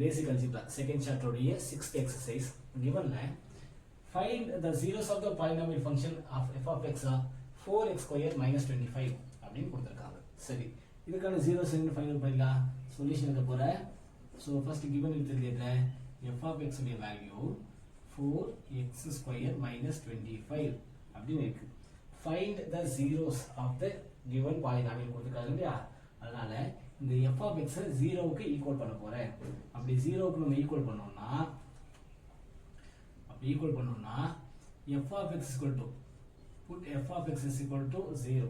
basic algebra second chapter உடைய 6th exercise givenல find the zeros of the polynomial function of f of x 4x square minus 25 அப்படினு கொடுத்திருக்காங்க. சரி, இதுக்கான zeros என்ன final பண்ணலாம்? சொல்யூஷனுக்கு போற. So first given எடுத்துக்கிட்டே f of x உடைய வேல்யூ 4x square minus 25 அப்படினு இருக்கு. Find the zeros of the given polynomial கொடுத்திருக்காங்க இல்லையா? அதனால இந்த f of x 0 க்கு ஈக்குவல் பண்ண போறேன். அப்படி 0 க்கு நம்ம ஈக்குவல் பண்ணோம்னா f of x equal to put f of x is equal to 0.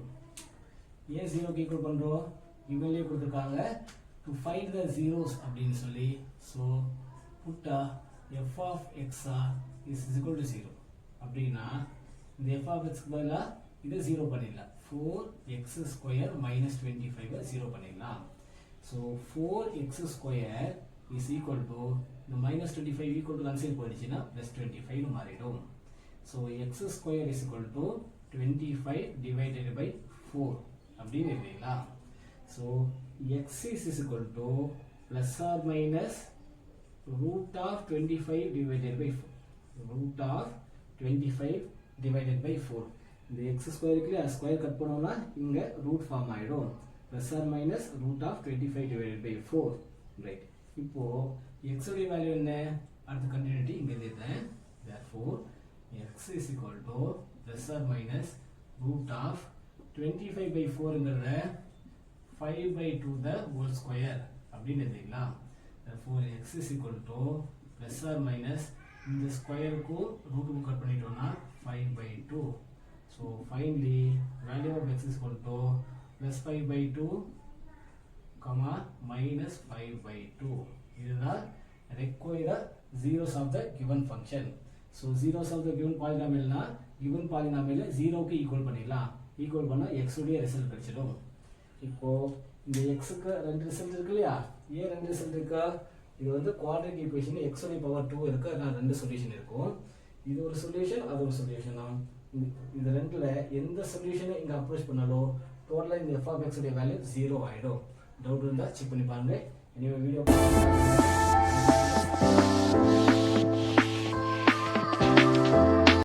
ஏன் 0 க்கு ஈக்குவல் பண்றோம்? இவங்களே கொடுத்திருக்காங்க to find the zeros அப்படினு சொல்லி. So put f of x is equal to 0. அப்படினா இந்த f of x க்கு பதிலா இது 0 பண்ணிடலாம். 4x square minus 25 0 பண்ணிடலாம். So 4x square is equal to the minus 25 equal to cancel போயிடுச்சுன்னா plus 25 னு மாறிடும். So x square is equal to 25 divided by 4 அப்படின்னு எழுதிடலாம். So x is equal to plus or minus root of 25 divided by 4. Root of 25 divided by 4. இந்த x ஸ்கொயருக்கு square cut பண்ணோம்னா இங்க root form ஆயிடும். plus or minus root of 25 divided by 4. Right, இப்போ x உடைய value என்ன? அடுத்த continuity இங்க எழுதிட்டேன். therefore x is equal to plus or minus root of 25 by 4 ங்கறத 5 by 2 the whole square அப்படினு எழுதிடலாம். therefore x is equal to plus or minus இந்த ஸ்கொயருக்கு ரூட் கட் பண்ணிட்டோம்னா 5 by 2. so finally value of x is equal to plus 5 by 2 comma minus 5 by 2. இதுதான் required zeros of the given function. so zeros of the given polynomial னா given polynomial 0 க்கு equal பண்ணிடலாம். Equal பண்ணா x உடைய result கிடைச்சிடும். இப்போ இந்த x க்கு ரெண்டு ரிசல்ட் இருக்கு இல்லையா? ஏன் ரெண்டு ரிசல்ட் இருக்கு? இது வந்து குவாட்ரிக் ஈக்குவேஷன் x உடைய பவர் 2 இருக்கு. அதனால ரெண்டு சொல்யூஷன் இருக்கும். இது ஒரு சொல்யூஷன், அது ஒரு சொல்யூஷன். இந்த ரெண்டுல எந்த சொல்யூஷனை இங்க அப்ரோச் பண்ணாலும் டோட்டலா இந்த f of x உடைய வேல்யூ 0 ஆயிடும். டவுட் இருந்தா செக் பண்ணி பாருங்க. Anyway video